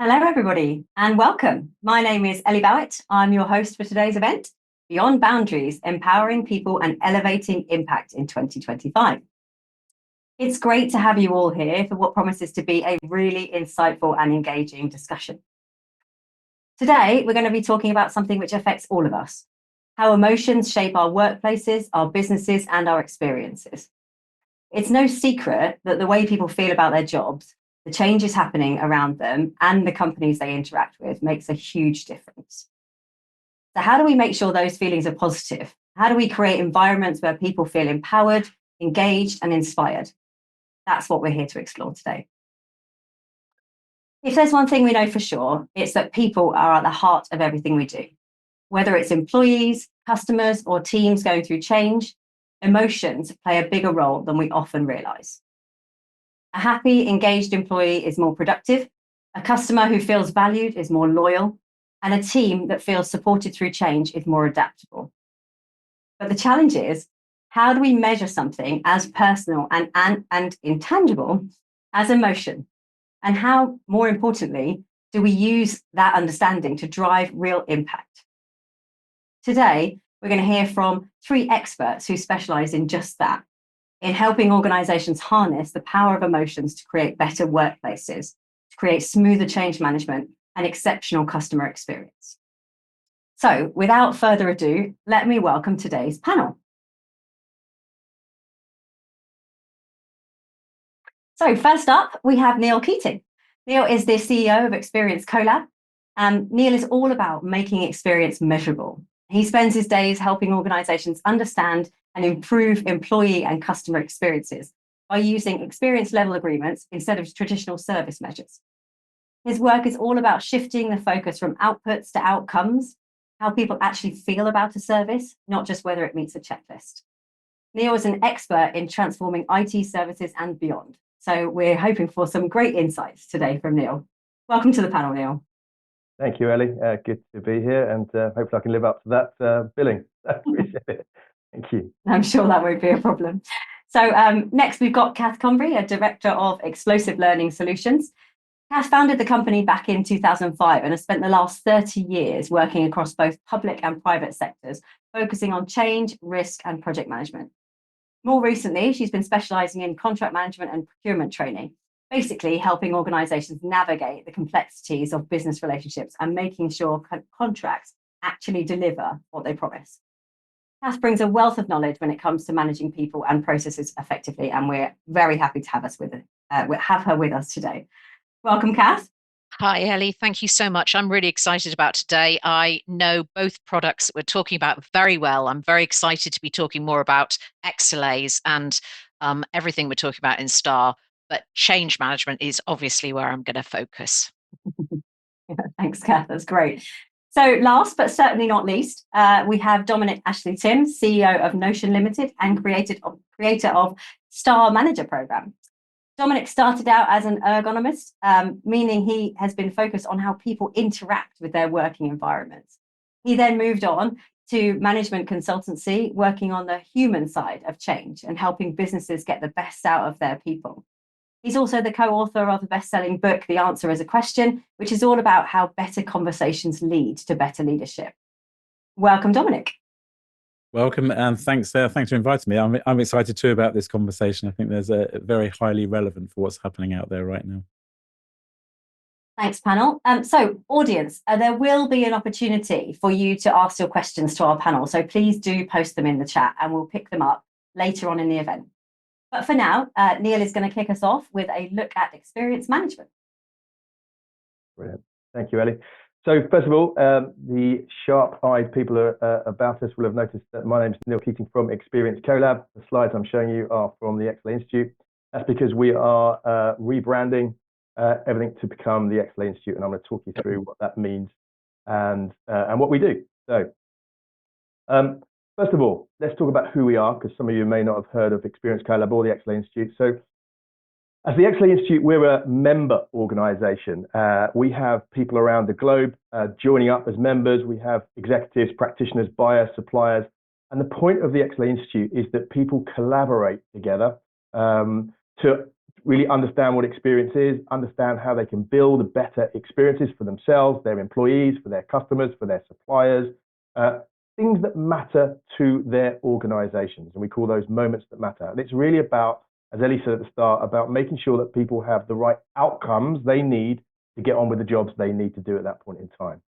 Hello, everybody, and welcome. My name is Ellie Bowett. I'm your host for today's event, Beyond Boundaries, Empowering People and Elevating Impact in 2025. It's great to have you all here for what promises to be a really insightful and engaging discussion. Today, we're going to be talking about something which affects all of us, how emotions shape our workplaces, our businesses, and our experiences. It's no secret that the way people feel about their jobs, the changes happening around them, and the companies they interact with makes a huge difference. So how do we make sure those feelings are positive? How do we create environments where people feel empowered, engaged, and inspired? That's what we're here to explore today. If there's one thing we know for sure, it's that people are at the heart of everything we do. Whether it's employees, customers, or teams going through change, emotions play a bigger role than we often realize. A happy, engaged employee is more productive. A customer who feels valued is more loyal. And a team that feels supported through change is more adaptable. But the challenge is, how do we measure something as personal and intangible as emotion? And how, more importantly, do we use that understanding to drive real impact? Today, we're going to hear from three experts who specialize in just that, in helping organizations harness the power of emotions to create better workplaces, to create smoother change management and exceptional customer experience. So without further ado, let me welcome today's panel. So first up, we have Neil Keating. Neil is the CEO of Experience Collab. Neil is all about making experience measurable. He spends his days helping organizations understand and improve employee and customer experiences by using experience level agreements instead of traditional service measures. His work is all about shifting the focus from outputs to outcomes, how people actually feel about a service, not just whether it meets a checklist. Neil is an expert in transforming IT services and beyond. So we're hoping for some great insights today from Neil. Welcome to the panel, Neil. Thank you, Ellie. Good to be here, and hopefully I can live up to that billing. Appreciate it. Thank you. I'm sure that won't be a problem. So next, we've got Kath Combry, a Director of Explosive Learning Solutions. Kath founded the company back in 2005 and has spent the last 30 years working across both public and private sectors, focusing on change, risk, and project management. More recently, she's been specializing in contract management and procurement training, basically helping organizations navigate the complexities of business relationships and making sure contracts actually deliver what they promise. Kath brings a wealth of knowledge when it comes to managing people and processes effectively, and we're very happy to have her with us today. Welcome, Kath. Hi, Ellie. Thank you so much. I'm really excited about today. I know both products that we're talking about very well. I'm very excited to be talking more about XLAs and everything we're talking about in STAR, but change management is obviously where I'm going to focus. Thanks, Kath. That's great. So last but certainly not least, we have Dominic Ashley-Tim, CEO of Notion Limited and creator of STAR Manager Program. Dominic started out as an ergonomist, meaning he has been focused on how people interact with their working environments. He then moved on to management consultancy, working on the human side of change and helping businesses get the best out of their people. He's also the co-author of the best-selling book, The Answer is a Question, which is all about how better conversations lead to better leadership. Welcome, Dominic. Welcome, and thanks for inviting me. I'm excited too about this conversation. I think there's a very highly relevant for what's happening out there right now. Thanks, panel. So, audience, there will be an opportunity for you to ask your questions to our panel. So please do post them in the chat, and we'll pick them up later on in the event. But for now, Neil is going to kick us off with a look at experience management. Brilliant. Thank you, Ellie. So first of all, the sharp-eyed people about us will have noticed that my name is Neil Keating from Experience Collab. The slides I'm showing you are from the XLA Institute. That's because we are rebranding everything to become the XLA Institute, and I'm going to talk you through what that means and what we do. So first of all, let's talk about who we are, because some of you may not have heard of Experience Collab or the XLA Institute. So as the XLA Institute, we're a member organization. We have people around the globe joining up as members. We have executives, practitioners, buyers, suppliers. And the point of the XLA Institute is that people collaborate together to really understand what experience is, understand how they can build better experiences for themselves, their employees, for their customers, for their suppliers, things that matter to their organizations. And we call those moments that matter. And it's really about, as Ellie said at the start, about making sure that people have the right outcomes they need to get on with the jobs they need to do at that point in time.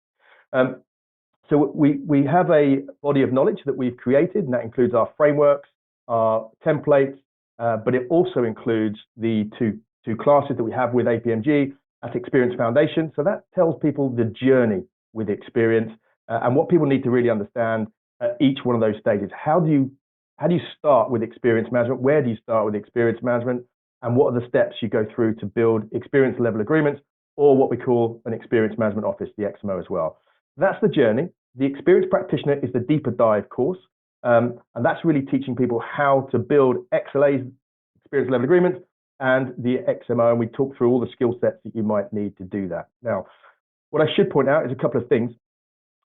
So we have a body of knowledge that we've created, and that includes our frameworks, our templates, but it also includes the two classes that we have with APMG at Experience Foundation. So that tells people the journey with experience and what people need to really understand at each one of those stages. How do you start with experience management? Where do you start with experience management? And what are the steps you go through to build experience level agreements, or what we call an experience management office, the XMO as well. That's the journey. The experienced practitioner is the deeper dive course. And that's really teaching people how to build XLAs, experience level agreements, and the XMO. And we talk through all the skill sets that you might need to do that. Now, what I should point out is a couple of things.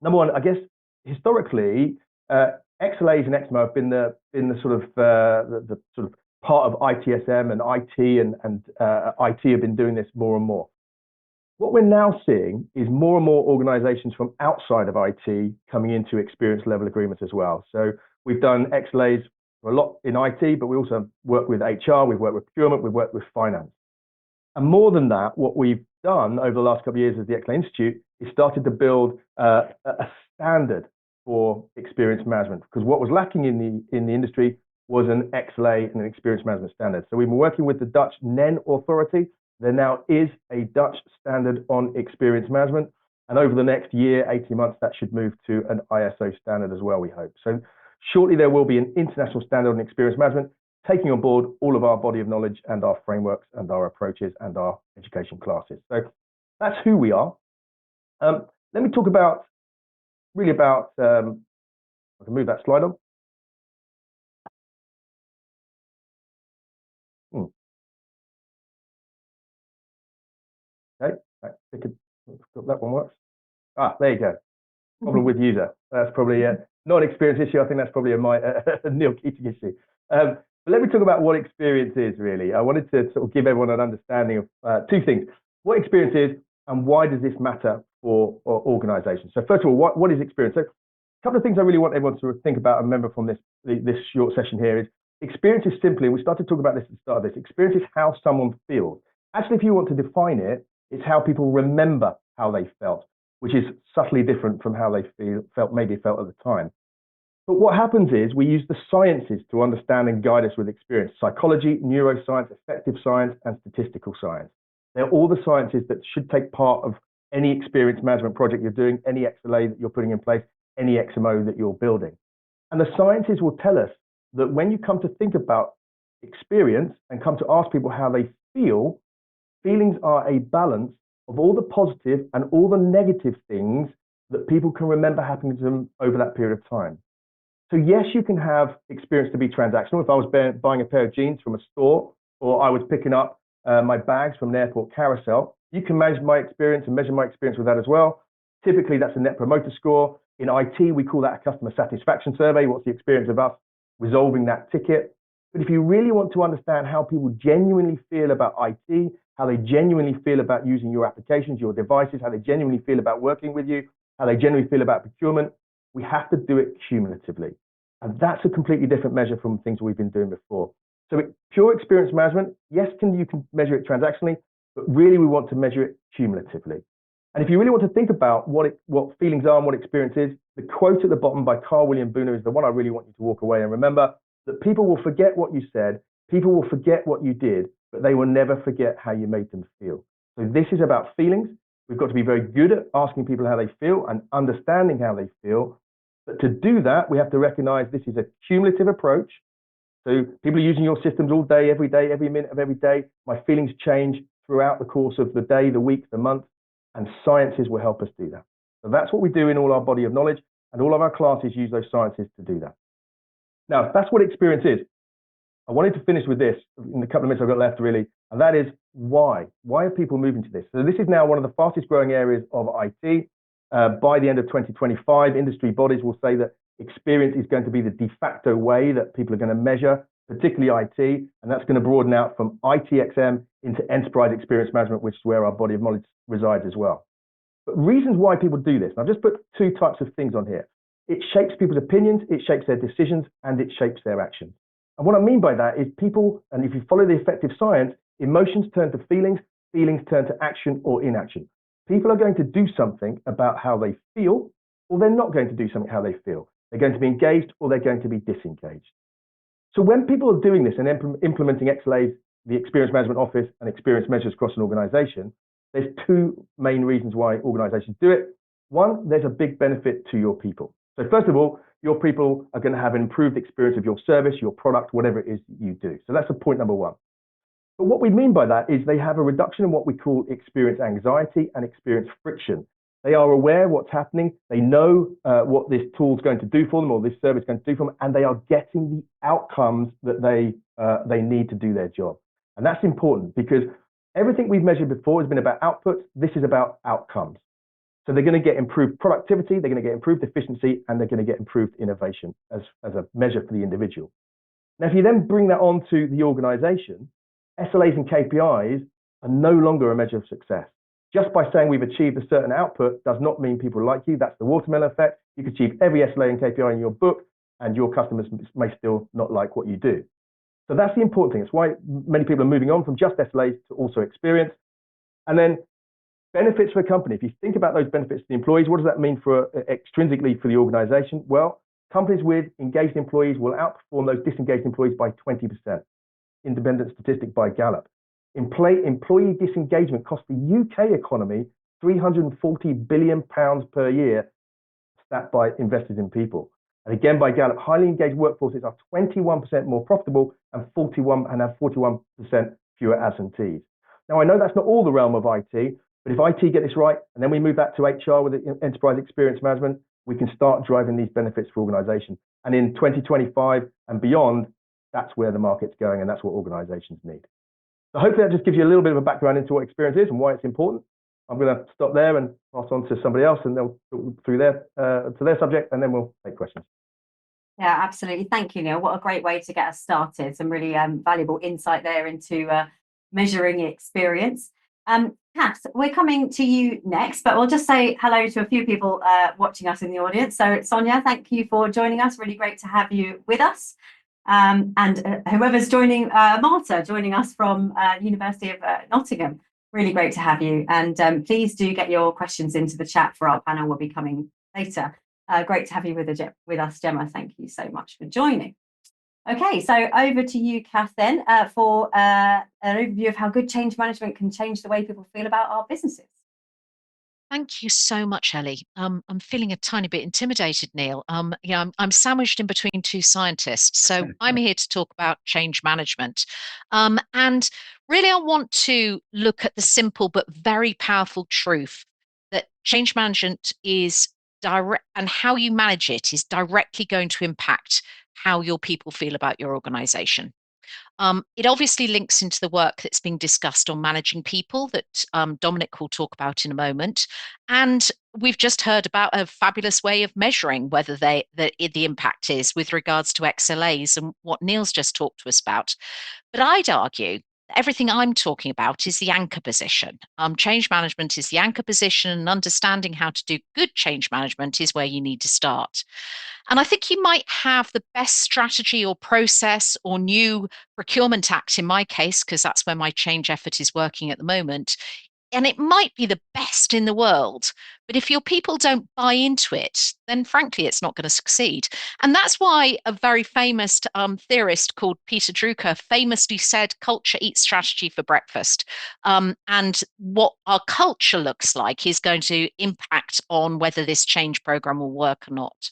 Number one, I guess historically, XLAs and XMO have been the sort of part of ITSM and IT, and IT have been doing this more and more. What we're now seeing is more and more organizations from outside of IT coming into experience level agreements as well. So we've done XLAs a lot in IT, but we also work with HR, we've worked with procurement, we've worked with finance. And more than that, what we've done over the last couple of years as the XLA Institute is started to build a standard for experience management, because what was lacking in the industry was an XLA and an experience management standard. So we've been working with the Dutch NEN authority. There now is a Dutch standard on experience management. And over the next year, 18 months, that should move to an ISO standard as well, we hope. So shortly, there will be an international standard on experience management, taking on board all of our body of knowledge and our frameworks and our approaches and our education classes. So that's who we are. Let me talk about, I can move that slide on. Okay, that one works. There you go. Problem with user. That's probably not an experience issue. I think that's probably a Neil Keating issue. But let me talk about what experience is really. I wanted to sort of give everyone an understanding of two things: what experience is and why does this matter for organizations. So first of all, what is experience? So a couple of things I really want everyone to think about and remember from this short session here is experience is simply, we started talking about this at the start of this, experience is how someone feels. Actually, if you want to define it, it's how people remember how they felt, which is subtly different from how they felt at the time. But what happens is we use the sciences to understand and guide us with experience: psychology, neuroscience, affective science, and statistical science. They're all the sciences that should take part of any experience management project you're doing, any XLA that you're putting in place, any XMO that you're building. And the sciences will tell us that when you come to think about experience and come to ask people how they feel, feelings are a balance of all the positive and all the negative things that people can remember happening to them over that period of time. So yes, you can have experience to be transactional. If I was buying a pair of jeans from a store, or I was picking up my bags from an airport carousel, you can manage my experience and measure my experience with that as well. Typically, that's a net promoter score. In IT, we call that a customer satisfaction survey. What's the experience of us resolving that ticket? But if you really want to understand how people genuinely feel about IT, how they genuinely feel about using your applications, your devices, how they genuinely feel about working with you, how they genuinely feel about procurement, we have to do it cumulatively. And that's a completely different measure from things we've been doing before. So pure experience management, yes, you can measure it transactionally, but really we want to measure it cumulatively. And if you really want to think about what feelings are and what experience is, the quote at the bottom by Carl William Booner is the one I really want you to walk away and remember: that people will forget what you said, people will forget what you did, but they will never forget how you made them feel. So this is about feelings. We've got to be very good at asking people how they feel and understanding how they feel. But to do that, we have to recognize this is a cumulative approach. So people are using your systems all day, every minute of every day. My feelings change throughout the course of the day, the week, the month, and sciences will help us do that. So that's what we do in all our body of knowledge, and all of our classes use those sciences to do that. Now, that's what experience is. I wanted to finish with this in the couple of minutes I've got left, really, and that is why. Why are people moving to this? So this is now one of the fastest growing areas of IT. By the end of 2025, industry bodies will say that experience is going to be the de facto way that people are going to measure particularly IT, and that's going to broaden out from ITXM into enterprise experience management, which is where our body of knowledge resides as well. But reasons why people do this, and I've just put two types of things on here. It shapes people's opinions, it shapes their decisions, and it shapes their actions. And what I mean by that is people, and if you follow the effective science, emotions turn to feelings, feelings turn to action or inaction. People are going to do something about how they feel, or they're not going to do something how they feel. They're going to be engaged or they're going to be disengaged. So when people are doing this and implementing XLAs, the Experience Management Office, and experience measures across an organization, there's two main reasons why organizations do it. One, there's a big benefit to your people. So first of all, your people are going to have an improved experience of your service, your product, whatever it is you do. So that's the point number one. But what we mean by that is they have a reduction in what we call experience anxiety and experience friction. They are aware of what's happening. They know what this tool is going to do for them or this service is going to do for them, and they are getting the outcomes that they need to do their job. And that's important because everything we've measured before has been about outputs. This is about outcomes. So they're going to get improved productivity, they're going to get improved efficiency, and they're going to get improved innovation as a measure for the individual. Now, if you then bring that on to the organization, SLAs and KPIs are no longer a measure of success. Just by saying we've achieved a certain output does not mean people like you. That's the watermelon effect. You could achieve every SLA and KPI in your book, and your customers may still not like what you do. So that's the important thing. It's why many people are moving on from just SLAs to also experience. And then benefits for a company. If you think about those benefits to the employees, what does that mean for extrinsically for the organization? Well, companies with engaged employees will outperform those disengaged employees by 20%. Independent statistic by Gallup. Employee disengagement costs the UK economy £340 billion per year, stat by Investors in People. And again, by Gallup, highly engaged workforces are 21% more profitable and have 41% fewer absentees. Now, I know that's not all the realm of IT, but if IT get this right, and then we move that to HR with enterprise experience management, we can start driving these benefits for organizations. And in 2025 and beyond, that's where the market's going, and that's what organizations need. So hopefully that just gives you a little bit of a background into what experience is and why it's important. I'm going to stop there and pass on to somebody else, and they'll talk through to their subject, and then we'll take questions. Yeah, absolutely. Thank you, Neil. What a great way to get us started. Some really valuable insight there into measuring experience. Kath, we're coming to you next, but we'll just say hello to a few people watching us in the audience. So Sonia, thank you for joining us. Really great to have you with us. And whoever's joining, Marta, joining us from University of Nottingham. Really great to have you. And please do get your questions into the chat for our panel. Will be coming later. Great to have you with us, Gemma. Thank you so much for joining. Okay, so over to you, Kath, then, for an overview of how good change management can change the way people feel about our businesses. Thank you so much, Ellie. I'm feeling a tiny bit intimidated, Neil. Yeah, I'm sandwiched in between two scientists, so I'm here to talk about change management. And really, I want to look at the simple but very powerful truth that change management is direct, and how you manage it is directly going to impact how your people feel about your organization. It obviously links into the work that's being discussed on managing people that Dominic will talk about in a moment. And we've just heard about a fabulous way of measuring whether the impact is with regards to XLAs and what Neil's just talked to us about. But I'd argue everything I'm talking about is the anchor position. Change management is the anchor position, and understanding how to do good change management is where you need to start. And I think you might have the best strategy or process or new procurement act in my case, because that's where my change effort is working at the moment. And it might be the best in the world, but if your people don't buy into it, then frankly, it's not going to succeed. And that's why a very famous theorist called Peter Drucker famously said, culture eats strategy for breakfast. And what our culture looks like is going to impact on whether this change program will work or not.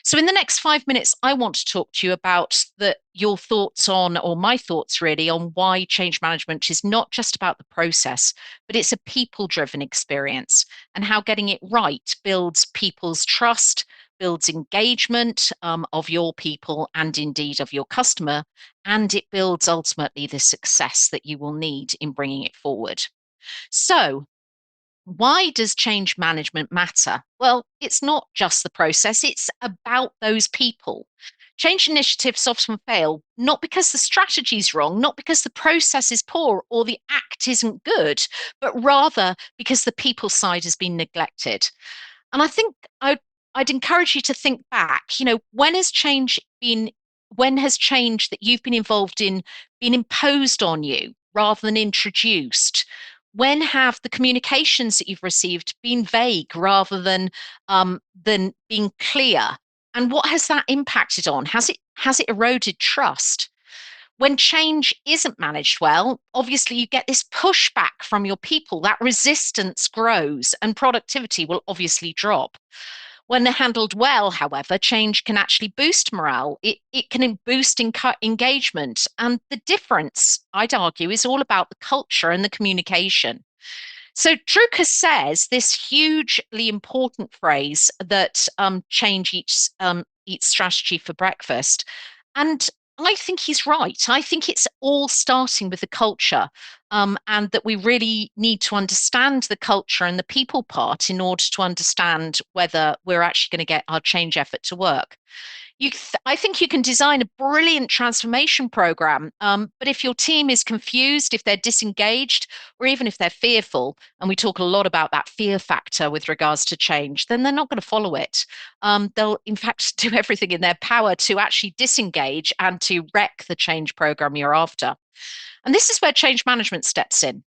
So in the next 5 minutes, I want to talk to you about your thoughts on, or my thoughts really, on why change management is not just about the process, but it's a people-driven experience, and how getting it right builds people's trust, builds engagement of your people and indeed of your customer, and it builds ultimately the success that you will need in bringing it forward. So, why does change management matter? Well, it's not just the process, it's about those people. change initiatives often fail, not because the strategy is wrong, not because the process is poor or the act isn't good, but rather because the people side has been neglected. And I think I'd encourage you to think back, when has change that you've been involved in been imposed on you rather than introduced? When have the communications that you've received been vague rather than being clear? And what has that impacted on? Has it eroded trust? When change isn't managed well, obviously you get this pushback from your people, that resistance grows and productivity will obviously drop. When they're handled well, however, change can actually boost morale. It can boost engagement. And the difference, I'd argue, is all about the culture and the communication. So Drucker says this hugely important phrase that change eats strategy for breakfast. And I think he's right. I think it's all starting with the culture, and that we really need to understand the culture and the people part in order to understand whether we're actually going to get our change effort to work. I think you can design a brilliant transformation program, but if your team is confused, if they're disengaged, or even if they're fearful, and we talk a lot about that fear factor with regards to change, then they're not going to follow it. They'll, in fact, do everything in their power to actually disengage and to wreck the change program you're after. And this is where change management steps in.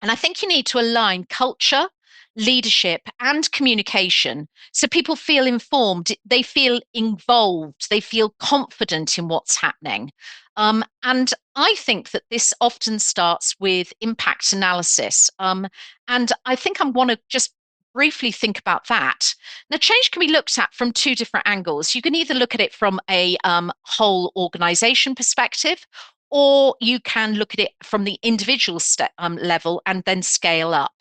And I think you need to align culture, leadership, and communication so people feel informed, they feel involved, they feel confident in what's happening. And I think that this often starts with impact analysis. And I think I want to just briefly think about that. Now, change can be looked at from two different angles. You can either look at it from a whole organization perspective, or you can look at it from the individual level and then scale up.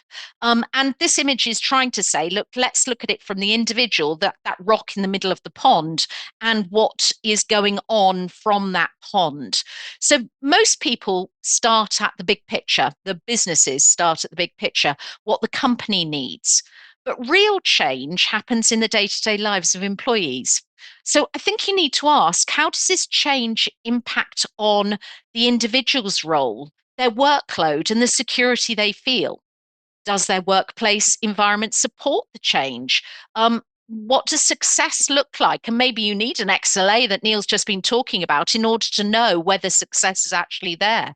And this image is trying to say, look, let's look at it from the individual, that rock in the middle of the pond, and what is going on from that pond. So most people start at the big picture. The businesses start at the big picture, what the company needs. But real change happens in the day-to-day lives of employees. So I think you need to ask, how does this change impact on the individual's role, their workload, and the security they feel? Does their workplace environment support the change? What does success look like? And maybe you need an XLA that Neil's just been talking about in order to know whether success is actually there.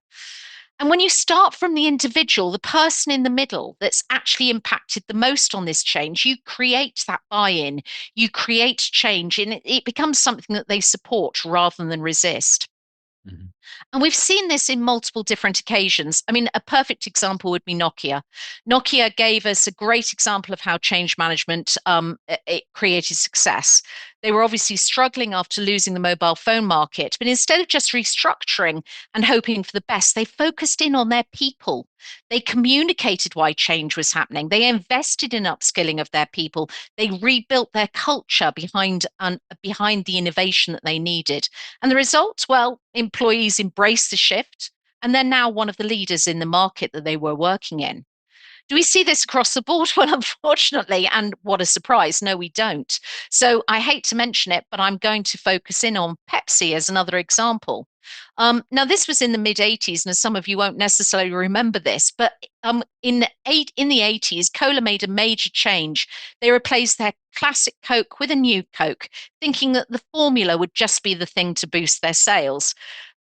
And when you start from the individual, the person in the middle that's actually impacted the most on this change, you create that buy-in, you create change, and it becomes something that they support rather than resist. Mm-hmm. And we've seen this in multiple different occasions. I mean, a perfect example would be Nokia. Nokia gave us a great example of how change management it created success. They were obviously struggling after losing the mobile phone market, but instead of just restructuring and hoping for the best, they focused in on their people. They communicated why change was happening. They invested in upskilling of their people. They rebuilt their culture behind the innovation that they needed. And the result, well, employees embraced the shift, and they're now one of the leaders in the market that they were working in. Do we see this across the board? Well, unfortunately, and what a surprise, no, we don't. So I hate to mention it, but I'm going to focus in on Pepsi as another example. Now, this was in the mid-'80s, and as some of you won't necessarily remember this, but in the 80s, Cola made a major change. They replaced their classic Coke with a new Coke, thinking that the formula would just be the thing to boost their sales.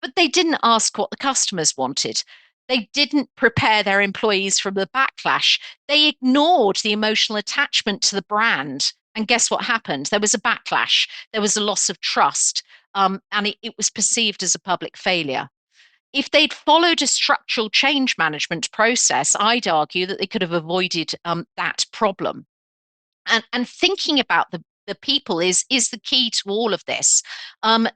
But they didn't ask what the customers wanted. They didn't prepare their employees from the backlash. They ignored the emotional attachment to the brand. And guess what happened? There was a backlash. There was a loss of trust. And it was perceived as a public failure. If they'd followed a structural change management process, I'd argue that they could have avoided that problem. And thinking about the people is the key to all of this.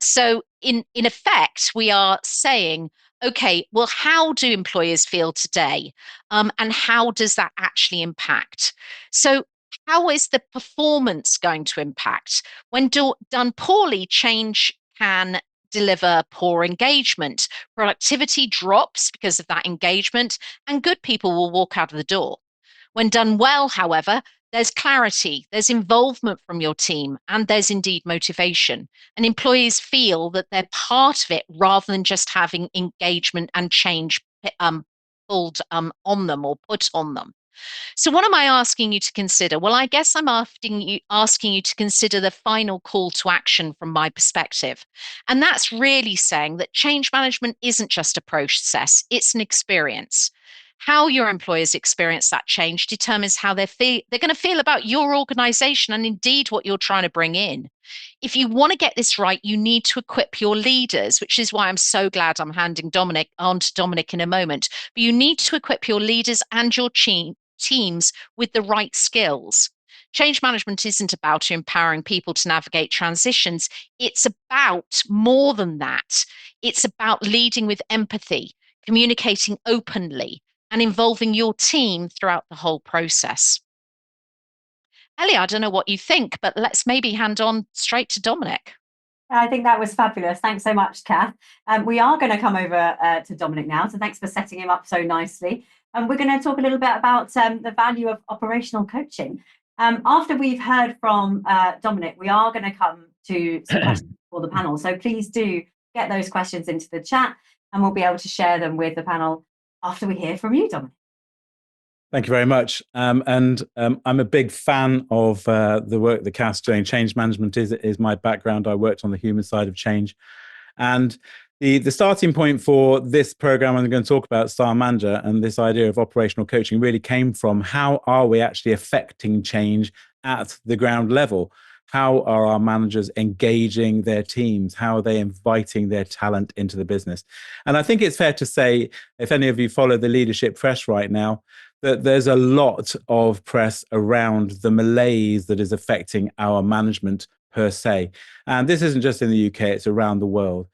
So in effect, we are saying, okay, well, how do employers feel today? And how does that actually impact? So how is the performance going to impact? When done poorly, change can deliver poor engagement. Productivity drops because of that engagement, and good people will walk out of the door. When done well, however, there's clarity, there's involvement from your team, and there's indeed motivation. And employees feel that they're part of it rather than just having engagement and change pulled on them or put on them. So, what am I asking you to consider? Well, I guess I'm asking you to consider the final call to action from my perspective. And that's really saying that change management isn't just a process, it's an experience. How your employers experience that change determines how they're going to feel about your organization and indeed what you're trying to bring in. If you want to get this right, you need to equip your leaders, which is why I'm so glad I'm handing Dominic on to Dominic in a moment. But you need to equip your leaders and your teams with the right skills. Change management isn't about empowering people to navigate transitions. It's about more than that. It's about leading with empathy, communicating openly, and involving your team throughout the whole process. Ellie, I don't know what you think, but let's maybe hand on straight to Dominic. I think that was fabulous. Thanks so much, Kath. We are going to come over to Dominic now. So thanks for setting him up so nicely. And we're going to talk a little bit about the value of operational coaching. After we've heard from Dominic, we are going to come to some questions for the panel. So please do get those questions into the chat and we'll be able to share them with the panel after we hear from you, Dominic. Thank you very much. I'm a big fan of the work that Kath's doing. Change management is my background. I worked on the human side of change. And the starting point for this program I'm going to talk about, Star Manager, and this idea of operational coaching really came from how are we actually affecting change at the ground level? How are our managers engaging their teams? How are they inviting their talent into the business? And I think it's fair to say, if any of you follow the leadership press right now, that there's a lot of press around the malaise that is affecting our management per se. And this isn't just in the UK, it's around the world.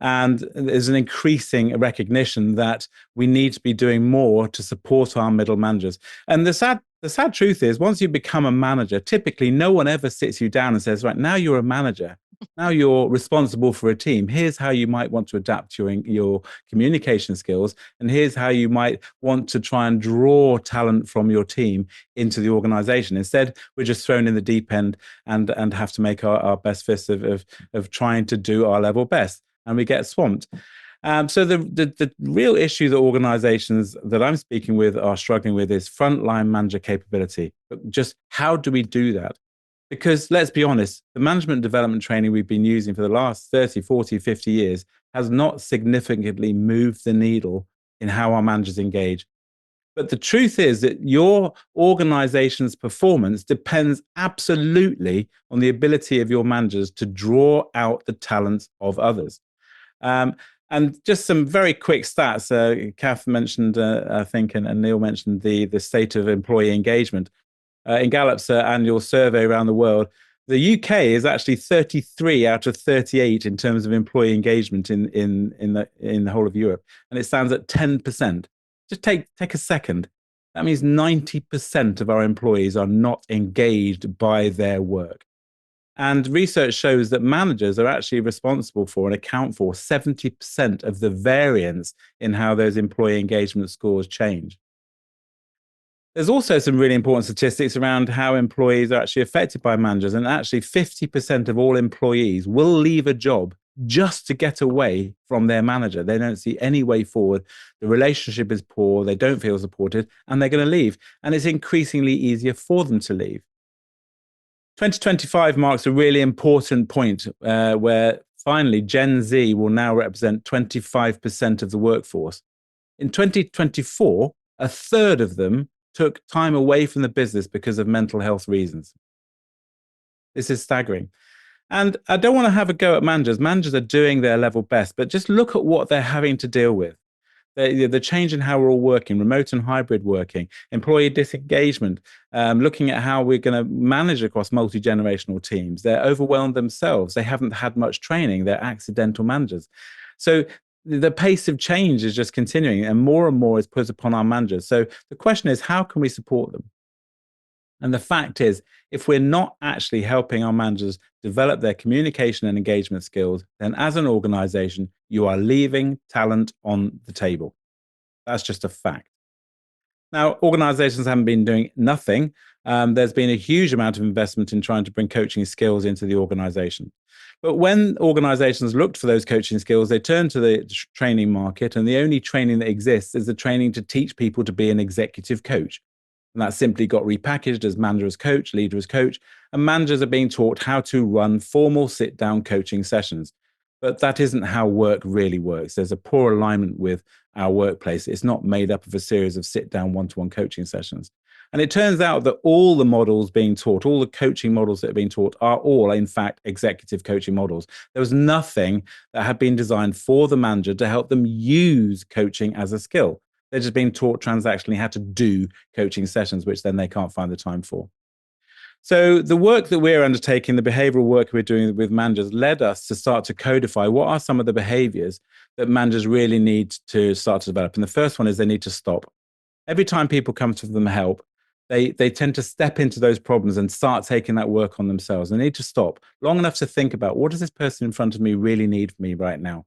And there's an increasing recognition that we need to be doing more to support our middle managers. And the sad truth is, once you become a manager, typically no one ever sits you down and says, right, now you're a manager. Now you're responsible for a team. Here's how you might want to adapt your communication skills. And here's how you might want to try and draw talent from your team into the organization. Instead, we're just thrown in the deep end and have to make our best fist of trying to do our level best. And we get swamped. So the real issue that organizations that I'm speaking with are struggling with is frontline manager capability. But just how do we do that? Because let's be honest, the management development training we've been using for the last 30, 40, 50 years has not significantly moved the needle in how our managers engage. But the truth is that your organization's performance depends absolutely on the ability of your managers to draw out the talents of others. And just some very quick stats. Kath mentioned, I think, and Neil mentioned the state of employee engagement. In Gallup's annual survey around the world, the UK is actually 33 out of 38 in terms of employee engagement in the whole of Europe, and it stands at 10%. Just take a second. That means 90% of our employees are not engaged by their work. And research shows that managers are actually responsible for and account for 70% of the variance in how those employee engagement scores change. There's also some really important statistics around how employees are actually affected by managers. And actually 50% of all employees will leave a job just to get away from their manager. They don't see any way forward. The relationship is poor. They don't feel supported and they're going to leave. And it's increasingly easier for them to leave. 2025 marks a really important point where finally Gen Z will now represent 25% of the workforce. In 2024, a third of them took time away from the business because of mental health reasons. This is staggering. And I don't want to have a go at managers. Managers are doing their level best, but just look at what they're having to deal with. The change in how we're all working, remote and hybrid working, employee disengagement, looking at how we're going to manage across multi-generational teams. They're overwhelmed themselves. They haven't had much training. They're accidental managers. So the pace of change is just continuing and more is put upon our managers. So the question is, how can we support them? And the fact is, if we're not actually helping our managers develop their communication and engagement skills, then as an organization, you are leaving talent on the table. That's just a fact. Now, organizations haven't been doing nothing there's been a huge amount of investment in trying to bring coaching skills into the organization. But when organizations looked for those coaching skills, they turned to the training market, and the only training that exists is the training to teach people to be an executive coach. And that simply got repackaged as manager as coach, leader as coach, and managers are being taught how to run formal sit-down coaching sessions. But that isn't how work really works. There's a poor alignment with our workplace. It's not made up of a series of sit-down one-to-one coaching sessions. And it turns out that all the models being taught, all the coaching models that are being taught are all, in fact, executive coaching models. There was nothing that had been designed for the manager to help them use coaching as a skill. They're just being taught transactionally how to do coaching sessions, which then they can't find the time for. So the work that we're undertaking, the behavioral work we're doing with managers, led us to start to codify what are some of the behaviors that managers really need to start to develop. And the first one is they need to stop. Every time people come to them help, they tend to step into those problems and start taking that work on themselves. They need to stop long enough to think about, what does this person in front of me really need from me right now?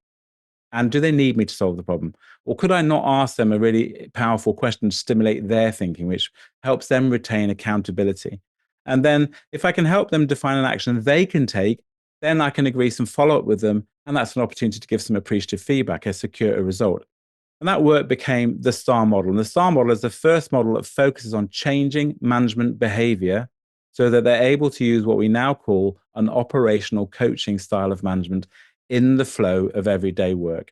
And do they need me to solve the problem? Or could I not ask them a really powerful question to stimulate their thinking, which helps them retain accountability? And then if I can help them define an action they can take, then I can agree some follow-up with them. And that's an opportunity to give some appreciative feedback and secure a result. And that work became the STAR model. And the STAR model is the first model that focuses on changing management behavior so that they're able to use what we now call an operational coaching style of management in the flow of everyday work.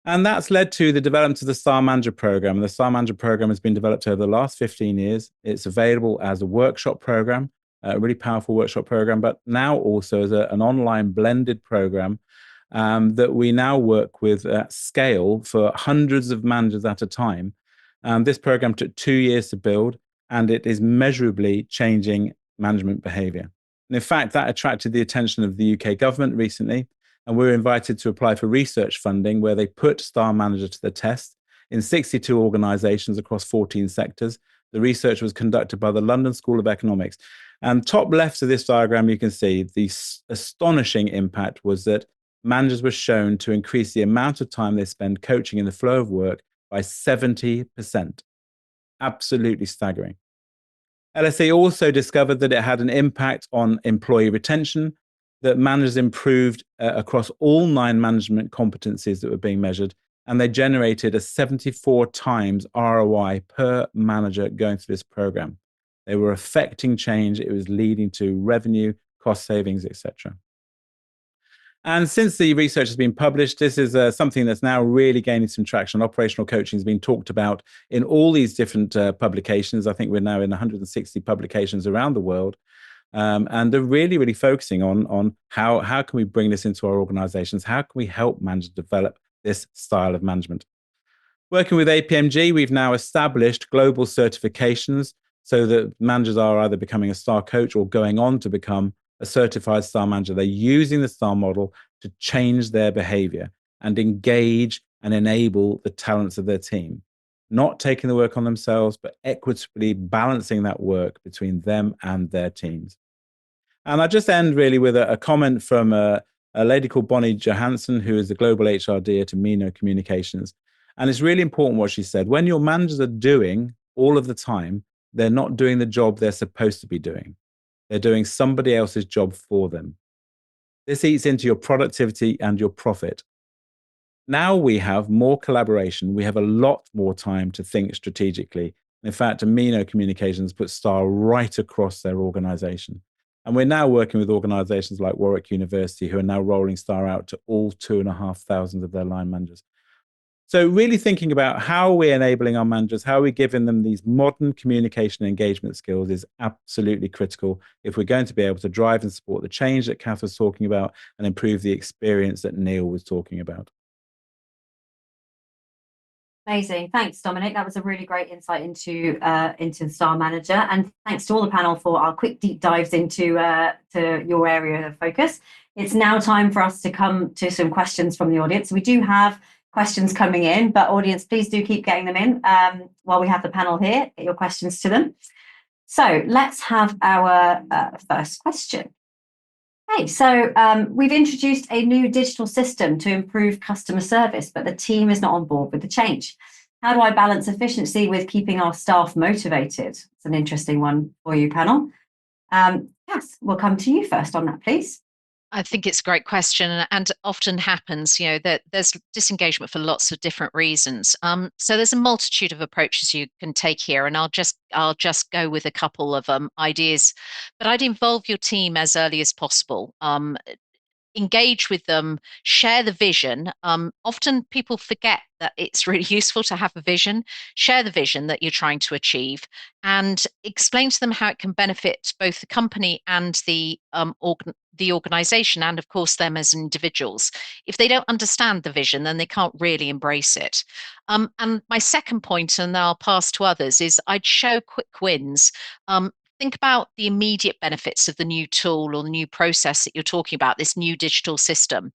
And that's led to the development of the Star Manager program. And the Star Manager program has been developed over the last 15 years. It's available as a workshop program, a really powerful workshop program, but now also as an online blended program that we now work with at scale for hundreds of managers at a time. This program took 2 years to build, and it is measurably changing management behavior. And in fact, that attracted the attention of the UK government recently, and we were invited to apply for research funding where they put Star Manager to the test in 62 organizations across 14 sectors. The research was conducted by the London School of Economics. And top left of this diagram, you can see the astonishing impact was that managers were shown to increase the amount of time they spend coaching in the flow of work by 70%. Absolutely staggering. LSE also discovered that it had an impact on employee retention, that managers improved across all 9 management competencies that were being measured, and they generated a 74 times ROI per manager going through this program. They were affecting change. It was leading to revenue, cost savings, etc. And since the research has been published, this is something that's now really gaining some traction. Operational coaching has been talked about in all these different publications. I think we're now in 160 publications around the world. And they're really, really focusing on how can we bring this into our organizations? How can we help managers develop this style of management? Working with APMG, we've now established global certifications so that managers are either becoming a star coach or going on to become a certified star manager. They're using the star model to change their behavior and engage and enable the talents of their team, not taking the work on themselves, but equitably balancing that work between them and their teams. And I just end really with a comment from a lady called Bonnie Johansson, who is the global HRD at Amino Communications. And it's really important what she said. When your managers are doing all of the time, they're not doing the job they're supposed to be doing. They're doing somebody else's job for them. This eats into your productivity and your profit. Now we have more collaboration. We have a lot more time to think strategically. In fact, Amino Communications put STAR right across their organization. And we're now working with organizations like Warwick University, who are now rolling STAR out to all 2,500 of their line managers. So really thinking about how we're enabling our managers, how we're giving them these modern communication and engagement skills is absolutely critical if we're going to be able to drive and support the change that Kath was talking about and improve the experience that Neil was talking about. Amazing. Thanks, Dominic. That was a really great insight into the Star Manager. And thanks to all the panel for our quick deep dives into to your area of focus. It's now time for us to come to some questions from the audience. We do have questions coming in, but audience, please do keep getting them in while we have the panel here. Get your questions to them. So let's have our first question. Okay, so we've introduced a new digital system to improve customer service, but the team is not on board with the change. How do I balance efficiency with keeping our staff motivated? It's an interesting one for you, panel. Yes, we'll come to you first on that, please. I think it's a great question, and often happens, that there's disengagement for lots of different reasons. So there's a multitude of approaches you can take here, and I'll just go with a couple of ideas. But I'd involve your team as early as possible. Engage with them, share the vision. Often people forget that it's really useful to have a vision. Share the vision that you're trying to achieve and explain to them how it can benefit both the company and the organization, and of course them as individuals. If they don't understand the vision, then they can't really embrace it. And my second point, and then I'll pass to others, is I'd show quick wins. Think about the immediate benefits of the new tool or the new process that you're talking about, this new digital system.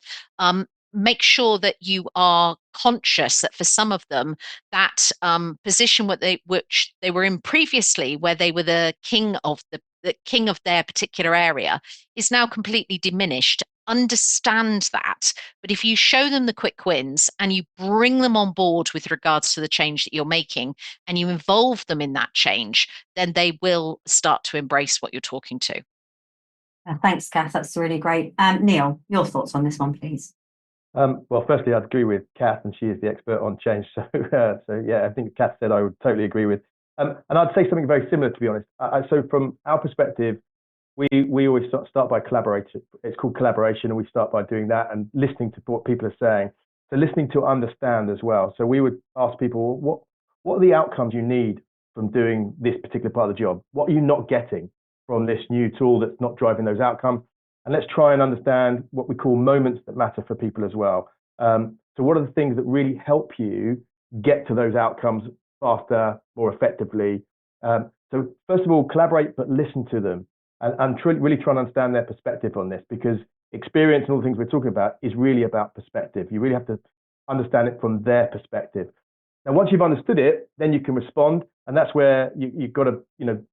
Make sure that you are conscious that for some of them, that position which they were in previously, where they were the king of their particular area, is now completely diminished. Understand that. But if you show them the quick wins and you bring them on board with regards to the change that you're making and you involve them in that change, then they will start to embrace what you're talking to. Thanks, Kath. That's really great. Neil, your thoughts on this one, please. Well, firstly, I'd agree with Kath, and she is the expert on change. So yeah, I think Kath said I would totally agree with. And I'd say something very similar, to be honest. So from our perspective, we always start by collaborating. It's called collaboration, and we start by doing that and listening to what people are saying. So listening to understand as well. So we would ask people, what are the outcomes you need from doing this particular part of the job? What are you not getting from this new tool that's not driving those outcomes? And let's try and understand what we call moments that matter for people as well. So what are the things that really help you get to those outcomes faster, more effectively? So first of all, collaborate, but listen to them and really try and understand their perspective on this, because experience and all the things we're talking about is really about perspective. You really have to understand it from their perspective. Now, once you've understood it, then you can respond. And that's where you've got to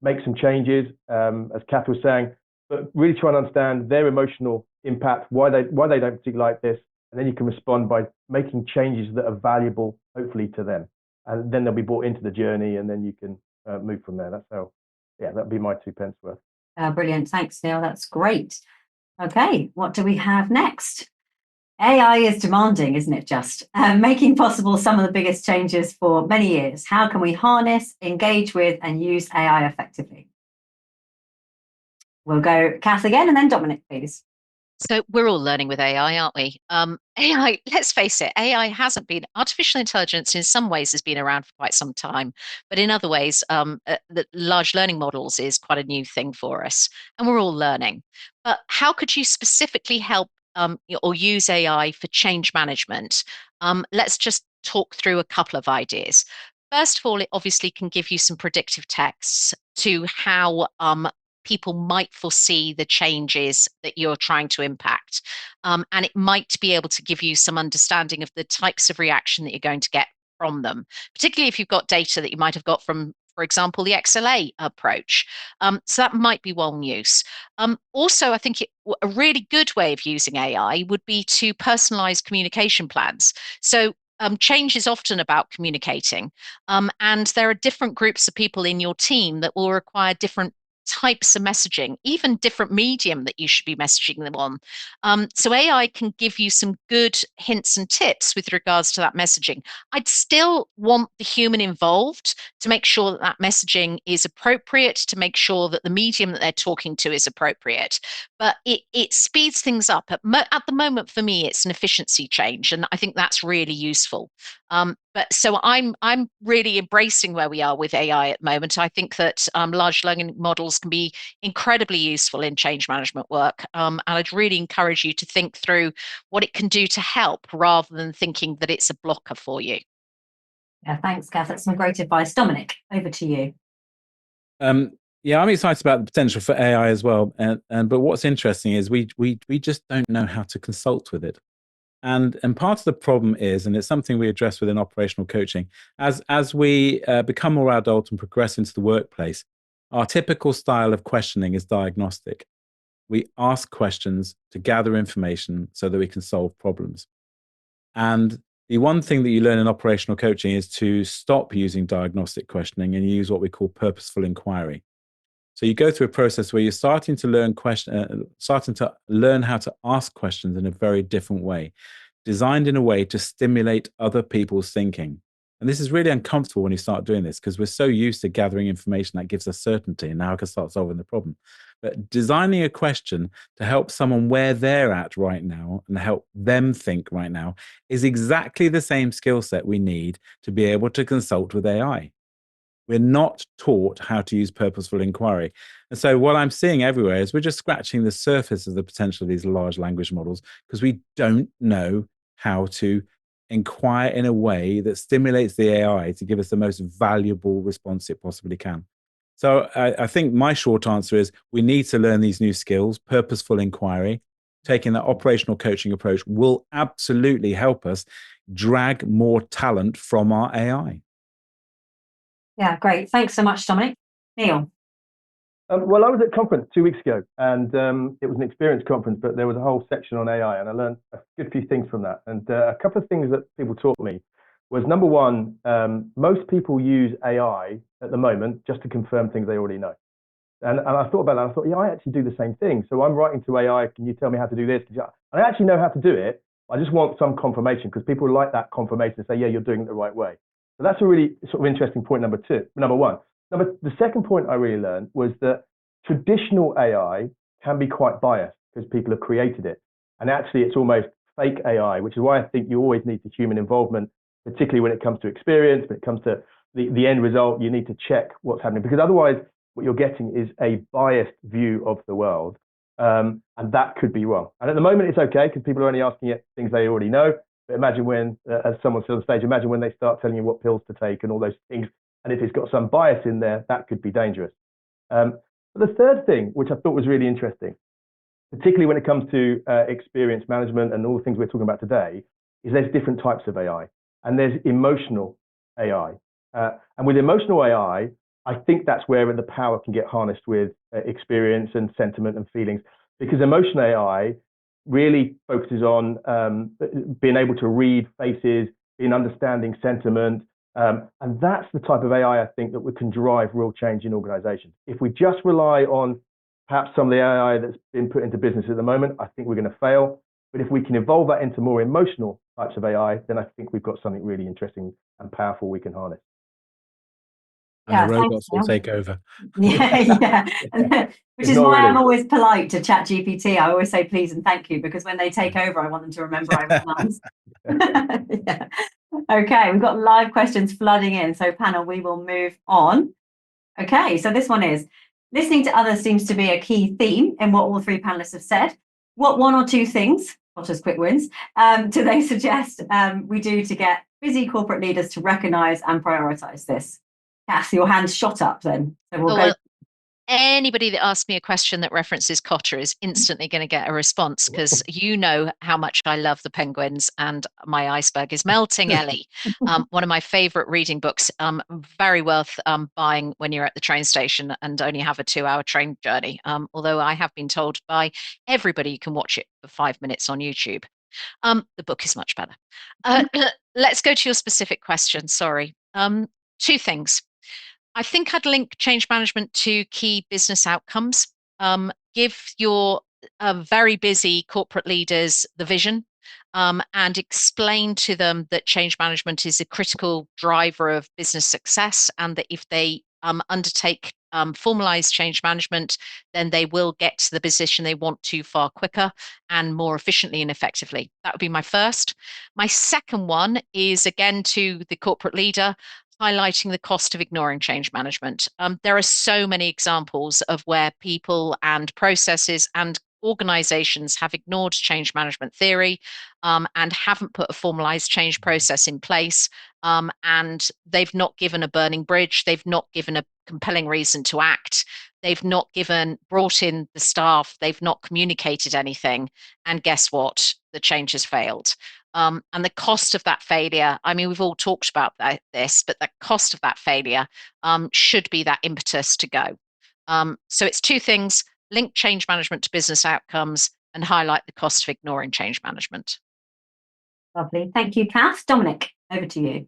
make some changes, as Kath was saying, but really try and understand their emotional impact, why they don't particularly like this. And then you can respond by making changes that are valuable, hopefully, to them. And then they'll be brought into the journey, and then you can move from there. That's how, yeah, that'd be my 2 pence worth. Brilliant. Thanks, Neil. That's great. Okay, what do we have next? AI is demanding, isn't it, just? Making possible some of the biggest changes for many years. How can we harness, engage with, and use AI effectively? We'll go Kath again, and then Dominic, please. So we're all learning with AI, aren't we? AI, let's face it, artificial intelligence in some ways has been around for quite some time, but in other ways, the large learning models is quite a new thing for us, and we're all learning. But how could you specifically help or use AI for change management? Let's just talk through a couple of ideas. First of all, it obviously can give you some predictive texts to how people might foresee the changes that you're trying to impact. And it might be able to give you some understanding of the types of reaction that you're going to get from them, particularly if you've got data that you might have got from, for example, the XLA approach. So that might be one use. Also, I think a really good way of using AI would be to personalize communication plans. So change is often about communicating, and there are different groups of people in your team that will require different types of messaging, even different medium that you should be messaging them on. So AI can give you some good hints and tips with regards to that messaging. I'd still want the human involved to make sure that that messaging is appropriate, to make sure that the medium that they're talking to is appropriate. But it speeds things up. At the moment, for me, it's an efficiency change, and I think that's really useful. But so I'm really embracing where we are with AI at the moment. I think that large learning models can be incredibly useful in change management work. And I'd really encourage you to think through what it can do to help rather than thinking that it's a blocker for you. Yeah, thanks, Kath. That's some great advice. Dominic, over to you. Yeah, I'm excited about the potential for AI as well. But what's interesting is we just don't know how to consult with it. And part of the problem is, and it's something we address within operational coaching, as we become more adult and progress into the workplace, our typical style of questioning is diagnostic. We ask questions to gather information so that we can solve problems. And The one thing that you learn in operational coaching is to stop using diagnostic questioning and use what we call purposeful inquiry. So you go through a process where you're starting to learn how to ask questions in a very different way, designed in a way to stimulate other people's thinking. And this is really uncomfortable when you start doing this because we're so used to gathering information that gives us certainty, and now I can start solving the problem. But designing a question to help someone where they're at right now and help them think right now is exactly the same skill set we need to be able to consult with AI. We're not taught how to use purposeful inquiry. And so what I'm seeing everywhere is we're just scratching the surface of the potential of these large language models because we don't know how to inquire in a way that stimulates the AI to give us the most valuable response it possibly can. So I think my short answer is we need to learn these new skills. Purposeful inquiry, taking that operational coaching approach will absolutely help us drag more talent from our AI. Yeah, great. Thanks so much, Dominic. Neil. Well, I was at a conference 2 weeks ago, and it was an experience conference, but there was a whole section on AI, and I learned a good few things from that. And a couple of things that people taught me was, number one, most people use AI at the moment just to confirm things they already know. And I thought about that. I thought, yeah, I actually do the same thing. So I'm writing to AI, can you tell me how to do this? I actually know how to do it. I just want some confirmation because people like that confirmation to say, yeah, you're doing it the right way. So that's a really sort of interesting point, number one. The second point I really learned was that traditional AI can be quite biased because people have created it. And actually, it's almost fake AI, which is why I think you always need the human involvement, particularly when it comes to experience, when it comes to the end result. You need to check what's happening because otherwise, what you're getting is a biased view of the world. And that could be wrong. And at the moment, it's okay because people are only asking it things they already know. But imagine when, as someone said on stage, imagine when they start telling you what pills to take and all those things. And if it's got some bias in there, that could be dangerous. But the third thing, which I thought was really interesting, particularly when it comes to experience management and all the things we're talking about today, is there's different types of AI. And there's emotional AI. And with emotional AI, I think that's where the power can get harnessed with experience and sentiment and feelings, because emotional AI really focuses on being able to read faces, being understanding sentiment. And that's the type of AI I think that we can drive real change in organizations. If we just rely on perhaps some of the AI that's been put into business at the moment, I think we're going to fail. But if we can evolve that into more emotional types of AI, then I think we've got something really interesting and powerful we can harness. And Yeah, the robots will Neil. take over. Yeah. Which It's is not why really. I'm always polite to ChatGPT. I always say please and thank you, because when they take over, I want them to remember I was nice. Yeah. Okay, we've got live questions flooding in. So panel, we will move on. Okay, so this one is, listening to others seems to be a key theme in what all three panelists have said. What one or two things, not as quick wins, do they suggest we do to get busy corporate leaders to recognise and prioritise this? Cass, your hand's shot up then. So we'll go. Well, anybody that asks me a question that references Kotter is instantly going to get a response, because you know how much I love the penguins and my iceberg is melting, Ellie. One of my favorite reading books, very worth buying when you're at the train station and only have a 2-hour train journey. Although I have been told by everybody you can watch it for 5 minutes on YouTube. The book is much better. Let's go to your specific question. Sorry. Two things. I think I'd link change management to key business outcomes. Give your very busy corporate leaders the vision, and explain to them that change management is a critical driver of business success, and that if they undertake formalized change management, then they will get to the position they want to far quicker and more efficiently and effectively. That would be my first. My second one is again to the corporate leader, highlighting the cost of ignoring change management. There are so many examples of where people and processes and organizations have ignored change management theory, and haven't put a formalized change process in place, and they've not given a burning bridge, they've not given a compelling reason to act, they've not brought in the staff, they've not communicated anything, and guess what? The change has failed. And the cost of that failure, I mean, we've all talked about this, but the cost of that failure should be that impetus to go. So it's two things: link change management to business outcomes and highlight the cost of ignoring change management. Lovely. Thank you, Kath. Dominic, over to you.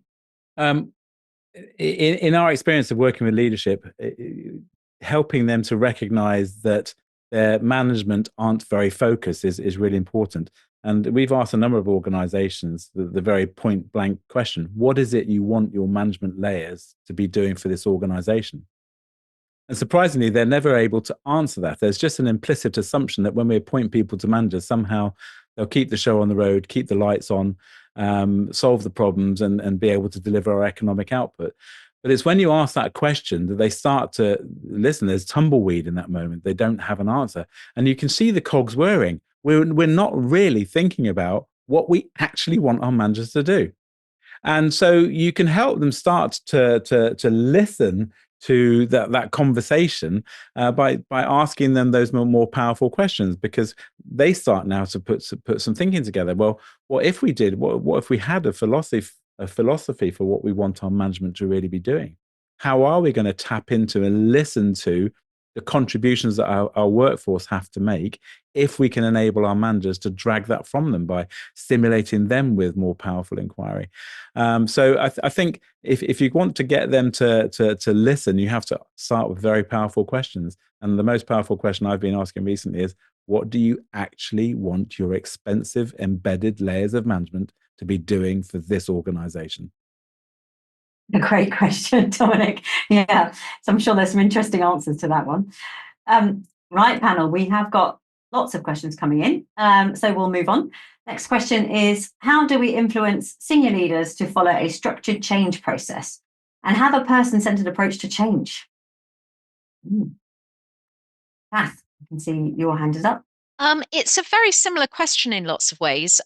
In our experience of working with leadership, helping them to recognize that their management aren't very focused is really important. And we've asked a number of organizations the very point blank question: what is it you want your management layers to be doing for this organization? And surprisingly, they're never able to answer that. There's just an implicit assumption that when we appoint people to managers, somehow they'll keep the show on the road, keep the lights on, solve the problems, and be able to deliver our economic output. But it's when you ask that question that they start to listen. There's tumbleweed in that moment. They don't have an answer. And you can see the cogs whirring. We're not really thinking about what we actually want our managers to do. And so you can help them start to listen to that conversation by asking them those more powerful questions, because they start now to put some thinking together. Well, what if we did? What if we had a philosophy for what we want our management to really be doing? How are we going to tap into and listen to the contributions that our workforce have to make, if we can enable our managers to drag that from them by stimulating them with more powerful inquiry? So I think if you want to get them to listen, you have to start with very powerful questions. And the most powerful question I've been asking recently is, what do you actually want your expensive embedded layers of management to be doing for this organization? A great question, Dominic. Yeah, so I'm sure there's some interesting answers to that one. Right, panel, we have got lots of questions coming in, so we'll move on. Next question is, how do we influence senior leaders to follow a structured change process and have a person-centered approach to change? Kath, I can see your hand is up. It's a very similar question in lots of ways.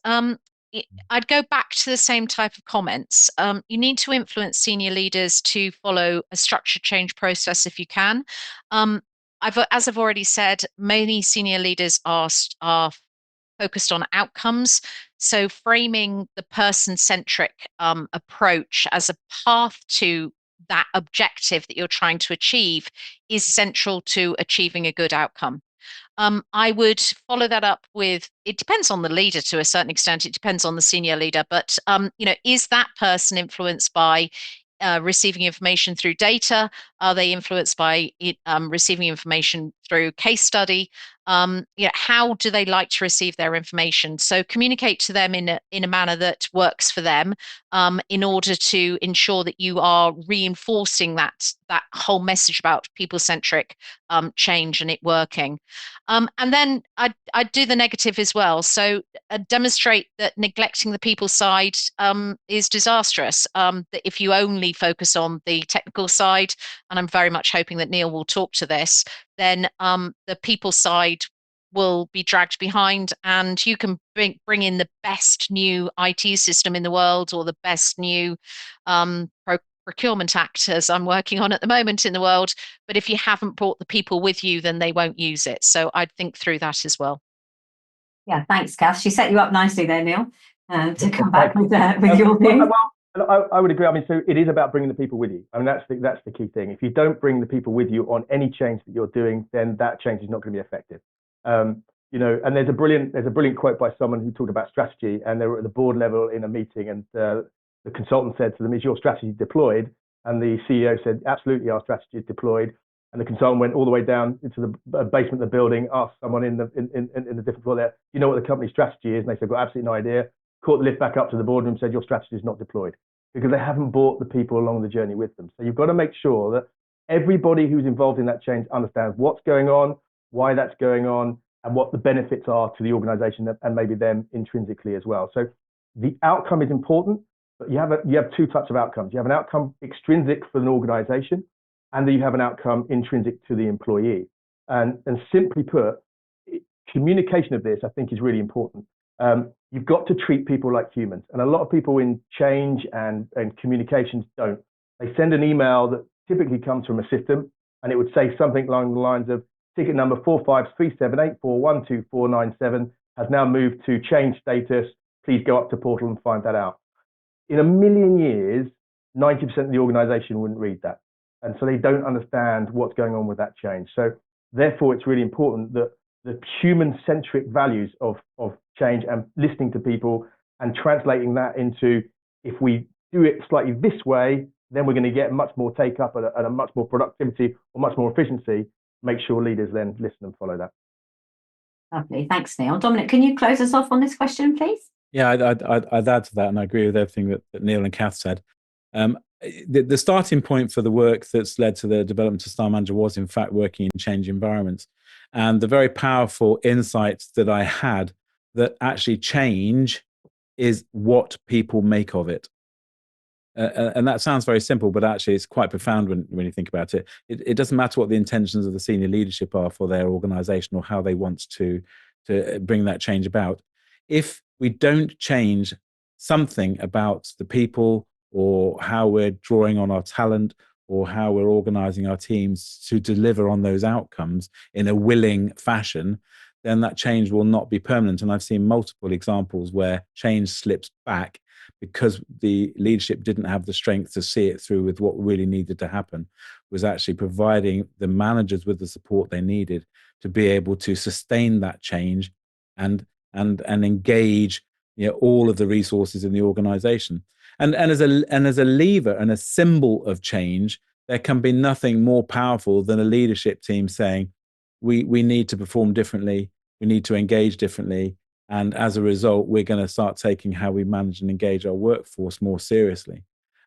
I'd go back to the same type of comments. You need to influence senior leaders to follow a structured change process if you can. As I've already said, many senior leaders are focused on outcomes. So framing the person-centric approach as a path to that objective that you're trying to achieve is central to achieving a good outcome. I would follow that up with, it depends on the leader to a certain extent, it depends on the senior leader, but is that person influenced by receiving information through data? Are they influenced by receiving information through case study? How do they like to receive their information? So communicate to them in a manner that works for them, in order to ensure that you are reinforcing that whole message about people-centric change and it working. And then I'd do the negative as well. So demonstrate that neglecting the people side is disastrous. That if you only focus on the technical side, and I'm very much hoping that Neil will talk to this, then the people side will be dragged behind, and you can bring in the best new IT system in the world, or the best new procurement act, as I'm working on at the moment, in the world. But if you haven't brought the people with you, then they won't use it. So I'd think through that as well. Yeah, thanks, Kath. She set you up nicely there, Neil, to come back with your view. I would agree. I mean, so it is about bringing the people with you. I mean, that's the key thing. If you don't bring the people with you on any change that you're doing, then that change is not going to be effective. And there's a brilliant quote by someone who talked about strategy, and they were at the board level in a meeting, and the consultant said to them, "Is your strategy deployed?" And the CEO said, "Absolutely, our strategy is deployed." And the consultant went all the way down into the basement of the building, asked someone in the different floor there, "You know what the company's strategy is?" And they said, "Got absolutely no idea." Caught the lift back up to the boardroom, said, "Your strategy is not deployed," because they haven't brought the people along the journey with them. So you've got to make sure that everybody who's involved in that change understands what's going on, why that's going on, and what the benefits are to the organization and maybe them intrinsically as well. So the outcome is important, but you have two types of outcomes. You have an outcome extrinsic for an organization, and then you have an outcome intrinsic to the employee. And simply put, communication of this, I think, is really important. You've got to treat people like humans, and a lot of people in change and communications don't. They send an email that typically comes from a system, and it would say something along the lines of, "Ticket number 45378412497 has now moved to change status. Please go up to portal and find that out." In a million years, 90% of the organization wouldn't read that, and so they don't understand what's going on with that change. So therefore, it's really important that the human-centric values of change and listening to people and translating that into, if we do it slightly this way, then we're going to get much more take up and a much more productivity or much more efficiency. Make sure leaders then listen and follow that. Lovely. Thanks, Neil. Dominic, can you close us off on this question, please? Yeah, I'd add to that, and I agree with everything that Neil and Kath said. The starting point for the work that's led to the development of Style Manager was, in fact, working in change environments. And the very powerful insights that I had that actually change is what people make of it. And that sounds very simple, but actually it's quite profound when you think about it. It doesn't matter what the intentions of the senior leadership are for their organization or how they want to bring that change about. If we don't change something about the people or how we're drawing on our talent or how we're organizing our teams to deliver on those outcomes in a willing fashion, then that change will not be permanent. And I've seen multiple examples where change slips back because the leadership didn't have the strength to see it through with what really needed to happen, was actually providing the managers with the support they needed to be able to sustain that change and engage, you know, all of the resources in the organization. And as a lever and a symbol of change, there can be nothing more powerful than a leadership team saying, we need to perform differently, we need to engage differently, and as a result, we're going to start taking how we manage and engage our workforce more seriously.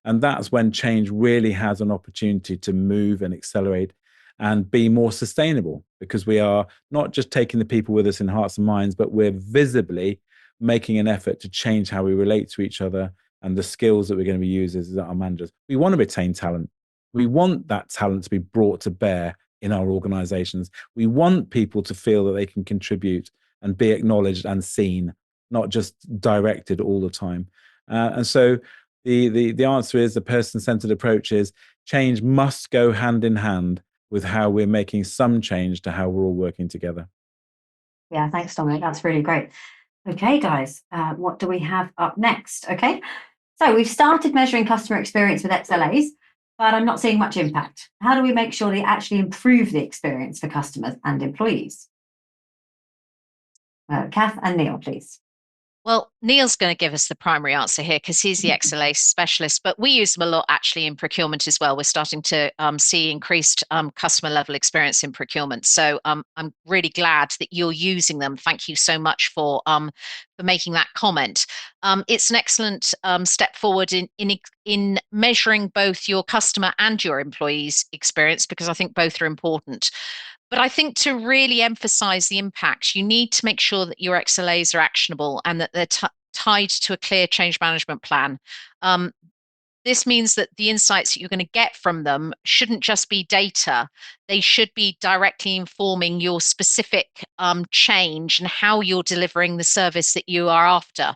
And that's when change really has an opportunity to move and accelerate and be more sustainable, because we are not just taking the people with us in hearts and minds, but we're visibly making an effort to change how we relate to each other and the skills that we're going to be using as our managers. We want to retain talent. We want that talent to be brought to bear in our organizations. We want people to feel that they can contribute and be acknowledged and seen, not just directed all the time. And so the answer is, the person-centered approach is, change must go hand in hand with how we're making some change to how we're all working together. Yeah, thanks, Dominic. That's really great. Okay, guys, what do we have up next? Okay, so we've started measuring customer experience with XLAs, but I'm not seeing much impact. How do we make sure they actually improve the experience for customers and employees? Kath and Neil, please. Well, Neil's going to give us the primary answer here because he's the XLA specialist, but we use them a lot actually in procurement as well. We're starting to see increased customer level experience in procurement. So I'm really glad that you're using them. Thank you so much for making that comment. It's an excellent step forward in measuring both your customer and your employees' experience, because I think both are important. But I think to really emphasize the impact, you need to make sure that your XLAs are actionable and that they're tied to a clear change management plan. This means that the insights that you're going to get from them shouldn't just be data. They should be directly informing your specific change and how you're delivering the service that you are after.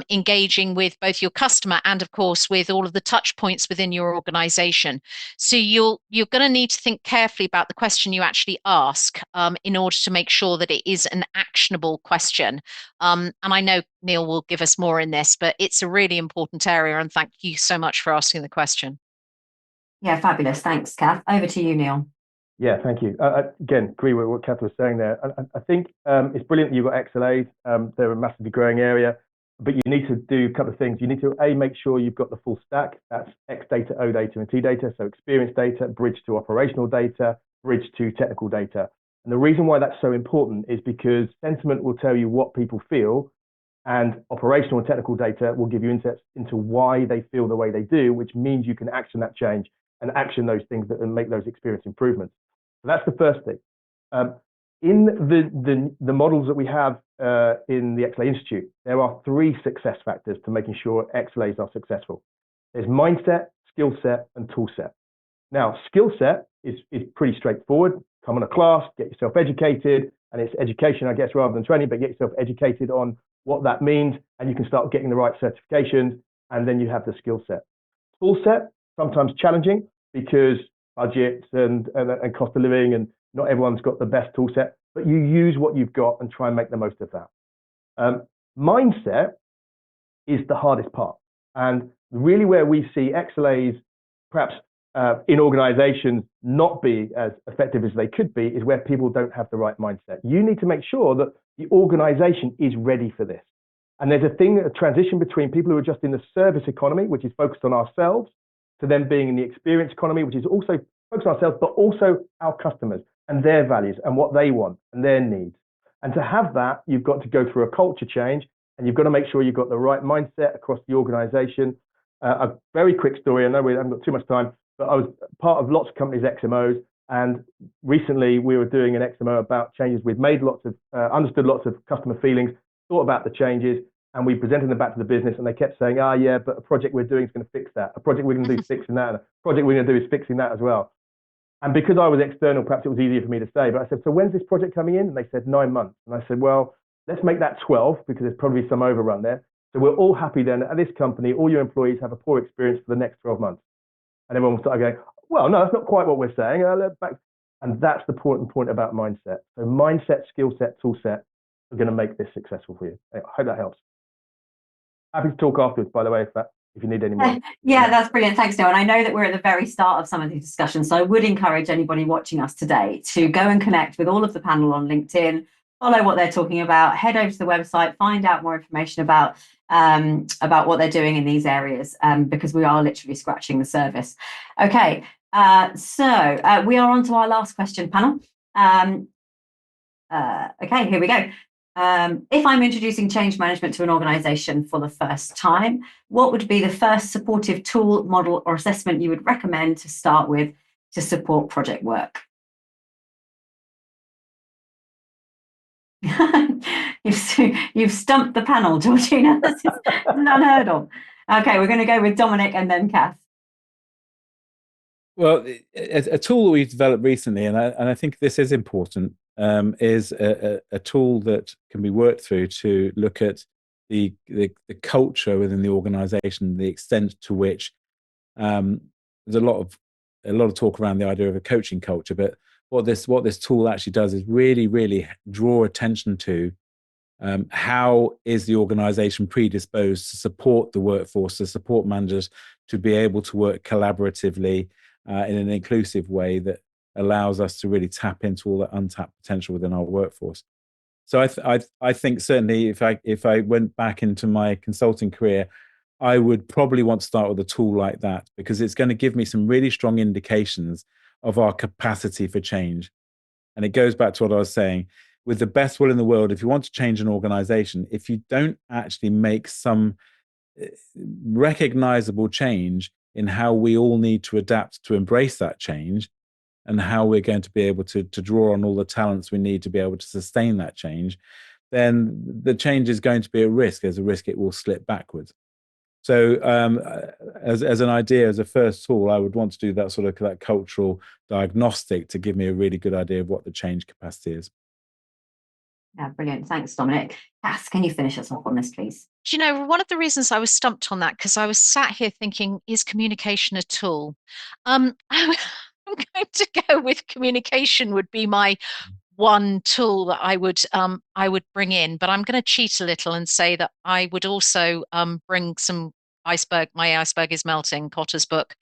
Engaging with both your customer and, of course, with all of the touch points within your organization. So you're going to need to think carefully about the question you actually ask in order to make sure that it is an actionable question. And I know Neil will give us more in this, but it's a really important area. And thank you so much for asking the question. Yeah, fabulous. Thanks, Kath. Over to you, Neil. Yeah, thank you. Again, agree with what Kath was saying there. I think it's brilliant that you've got XLAs. They're a massively growing area. But you need to do a couple of things. You need to, A, make sure you've got the full stack. That's X data, O data, and T data. So experience data, bridge to operational data, bridge to technical data. And the reason why that's so important is because sentiment will tell you what people feel, and operational and technical data will give you insights into why they feel the way they do, which means you can action that change and action those things that and make those experience improvements. So that's the first thing. In the models that we have in the XLA Institute, there are 3 success factors to making sure XLAs are successful. There's mindset, skill set, and tool set. Now, skill set is pretty straightforward. Come on a class, get yourself educated, and it's education, I guess, rather than training, but get yourself educated on what that means, and you can start getting the right certifications, and then you have the skill set. Tool set, sometimes challenging because budgets and cost of living, and not everyone's got the best tool set, but you use what you've got and try and make the most of that. Mindset is the hardest part. And really where we see XLAs perhaps in organizations not be as effective as they could be is where people don't have the right mindset. You need to make sure that the organization is ready for this. And there's a transition between people who are just in the service economy, which is focused on ourselves, to them being in the experience economy, which is also focused on ourselves, but also our customers and their values and what they want and their needs. And to have that, you've got to go through a culture change, and you've got to make sure you've got the right mindset across the organization. A very quick story, I know we haven't got too much time, but I was part of lots of companies' XMOs, and recently we were doing an XMO about changes. We'd made understood lots of customer feelings, thought about the changes, and we presented them back to the business, and they kept saying, yeah, but a project we're doing is going to fix that. A project we're going to do is fixing that. And a project we're going to do is fixing that as well. And because I was external, perhaps it was easier for me to say, but I said, so when's this project coming in? And they said 9 months. And I said, well, let's make that 12 because there's probably some overrun there. So we're all happy then at this company, all your employees have a poor experience for the next 12 months. And everyone will start going, well, no, that's not quite what we're saying. And that's the point about mindset. So mindset, skill set, tool set are going to make this successful for you. I hope that helps. Happy to talk afterwards, by the way, if you need any more. Yeah, that's brilliant. Thanks, Neil. And I know that we're at the very start of some of these discussions, so I would encourage anybody watching us today to go and connect with all of the panel on LinkedIn, follow what they're talking about, head over to the website, find out more information about what they're doing in these areas, because we are literally scratching the surface. Okay, so we are on to our last question, panel. Okay, here we go. If I'm introducing change management to an organization for the first time, what would be the first supportive tool, model, or assessment you would recommend to start with to support project work? You've stumped the panel, Georgina. This is unheard of. Okay, we're going to go with Dominic and then Kath. Well, a tool that we've developed recently, and I think this is important, is a tool that can be worked through to look at the culture within the organization, the extent to which there's a lot of talk around the idea of a coaching culture, but what this tool actually does is really draw attention to how is the organization predisposed to support the workforce, to support managers to be able to work collaboratively in an inclusive way that allows us to really tap into all that untapped potential within our workforce. So I think certainly if I went back into my consulting career, I would probably want to start with a tool like that, because it's going to give me some really strong indications of our capacity for change. And it goes back to what I was saying, with the best will in the world, if you want to change an organization, if you don't actually make some recognizable change in how we all need to adapt to embrace that change, and how we're going to be able to draw on all the talents we need to be able to sustain that change, then the change is going to be at risk. There's a risk it will slip backwards. So as an idea, as a first tool, I would want to do that sort of that cultural diagnostic to give me a really good idea of what the change capacity is. Yeah, brilliant. Thanks, Dominic. Kath, can you finish us off on this, please? Do you know, one of the reasons I was stumped on that, because I was sat here thinking, is communication a tool? I'm going to go with communication would be my one tool that I would bring in, but I'm going to cheat a little and say that I would also bring some My Iceberg is Melting, Kotter's book,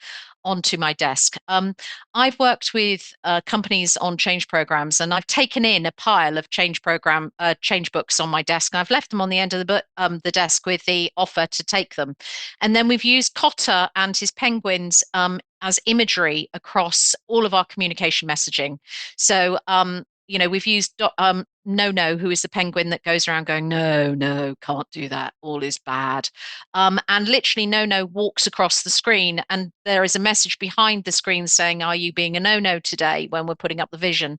onto my desk. I've worked with companies on change programs, and I've taken in a pile of change books on my desk, and I've left them on the end of the desk with the offer to take them. And then we've used Kotter and his penguins as imagery across all of our communication messaging. So we've used No, who is the penguin that goes around going, no, can't do that. All is bad. And literally No walks across the screen, and there is a message behind the screen saying, are you being a no today, when we're putting up the vision?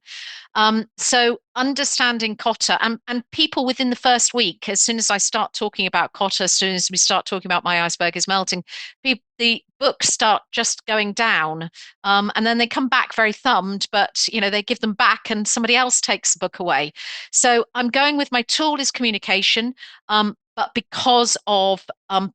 So understanding Kotter and people within the first week, as soon as I start talking about Kotter, as soon as we start talking about My Iceberg is Melting, the books start just going down, and then they come back very thumbed, but they give them back and somebody else takes the book away. So I'm going with my tool is communication, but because of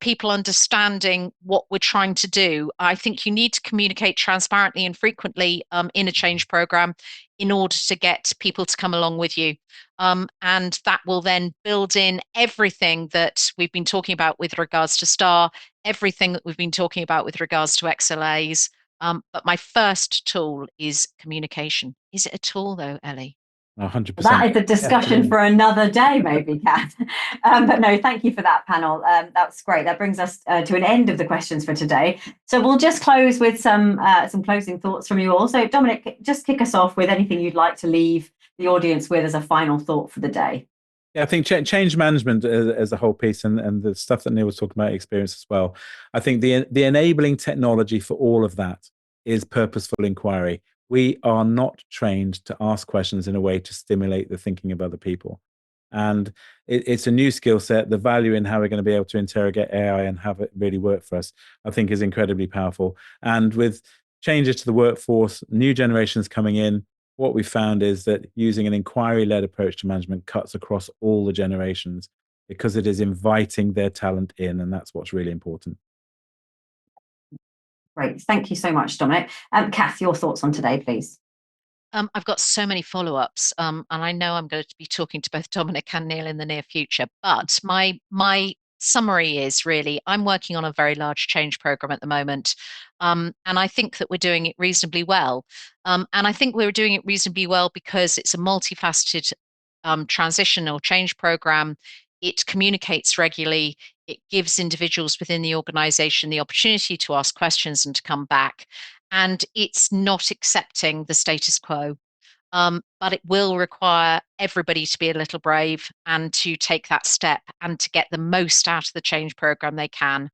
people understanding what we're trying to do, I think you need to communicate transparently and frequently in a change program in order to get people to come along with you. And that will then build in everything that we've been talking about with regards to STAR, everything that we've been talking about with regards to XLAs. But my first tool is communication. Is it a tool though, Ellie? 100%. That is a discussion for another day, maybe, Kath. But no, thank you for that panel. That's great. That brings us to an end of the questions for today. So we'll just close with some closing thoughts from you all. So Dominic, just kick us off with anything you'd like to leave the audience with as a final thought for the day. Yeah, I think change management as a whole piece, and the stuff that Neil was talking about, experience as well. I think the enabling technology for all of that is purposeful inquiry. We are not trained to ask questions in a way to stimulate the thinking of other people. And it's a new skill set. The value in how we're going to be able to interrogate AI and have it really work for us, I think, is incredibly powerful. And with changes to the workforce, new generations coming in, what we found is that using an inquiry-led approach to management cuts across all the generations because it is inviting their talent in, and that's what's really important. Great. Thank you so much, Dominic. Kath, your thoughts on today, please. I've got so many follow-ups, and I know I'm going to be talking to both Dominic and Neil in the near future. But my summary is really, I'm working on a very large change program at the moment, and I think that we're doing it reasonably well. And I think we're doing it reasonably well because it's a multifaceted transition or change program. It communicates regularly. It gives individuals within the organization the opportunity to ask questions and to come back. And it's not accepting the status quo. But it will require everybody to be a little brave and to take that step and to get the most out of the change program they can.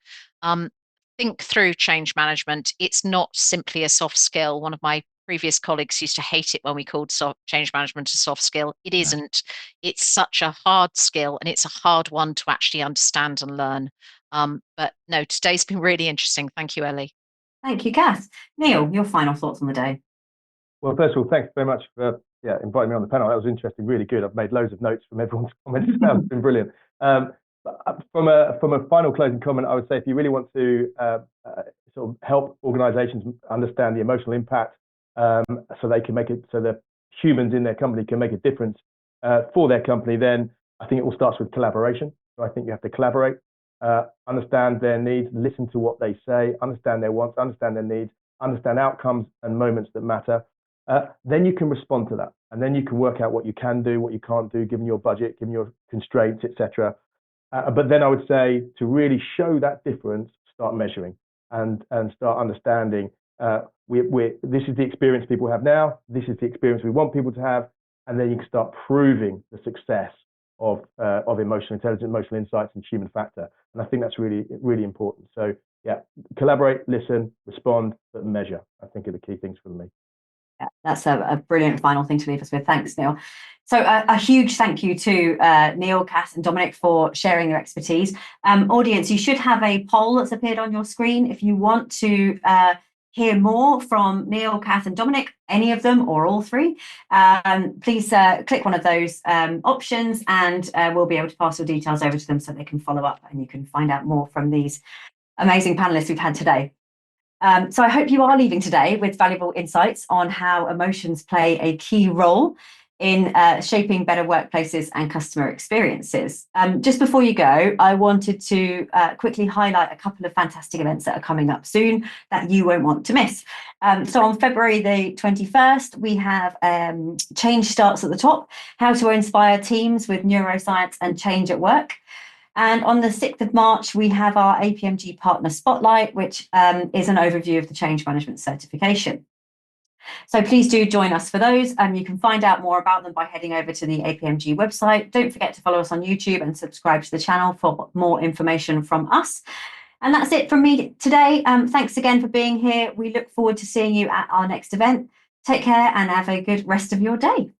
Think through change management. It's not simply a soft skill. One of my previous colleagues used to hate it when we called change management a soft skill. It isn't. It's such a hard skill, and it's a hard one to actually understand and learn. But no, today's been really interesting. Thank you, Ellie. Thank you, Kath. Neil, your final thoughts on the day. Well, first of all, thanks very much for inviting me on the panel. That was interesting, really good. I've made loads of notes from everyone's comments. That's been brilliant. From a final closing comment, I would say if you really want to sort of help organisations understand the emotional impact, so they can make it, so the humans in their company can make a difference for their company, then I think it all starts with collaboration. So I think you have to collaborate, understand their needs, listen to what they say, understand their wants, understand their needs, understand outcomes and moments that matter. Then you can respond to that, and then you can work out what you can do, what you can't do, given your budget, given your constraints, etc. But then I would say to really show that difference, start measuring and start understanding. This is the experience people have now. This is the experience we want people to have, and then you can start proving the success of emotional intelligence, emotional insights, and human factor. And I think that's really, really important. So yeah, collaborate, listen, respond, but measure, I think, are the key things for me. Yeah, that's a brilliant final thing to leave us with. Thanks, Neil. So a huge thank you to Neil, Kath, and Dominic for sharing their expertise. Audience, you should have a poll that's appeared on your screen. If you want to hear more from Neil, Kath, and Dominic, any of them or all three, please click one of those options, and we'll be able to pass your details over to them so they can follow up and you can find out more from these amazing panelists we've had today. So I hope you are leaving today with valuable insights on how emotions play a key role in shaping better workplaces and customer experiences. Just before you go, I wanted to quickly highlight a couple of fantastic events that are coming up soon that you won't want to miss. So on February the 21st, we have Change Starts at the Top, how to inspire teams with neuroscience and change at work. And on the 6th of March, we have our APMG Partner Spotlight, which is an overview of the change management certification. So please do join us for those. You can find out more about them by heading over to the APMG website. Don't forget to follow us on YouTube and subscribe to the channel for more information from us. And that's it from me today. Thanks again for being here. We look forward to seeing you at our next event. Take care and have a good rest of your day.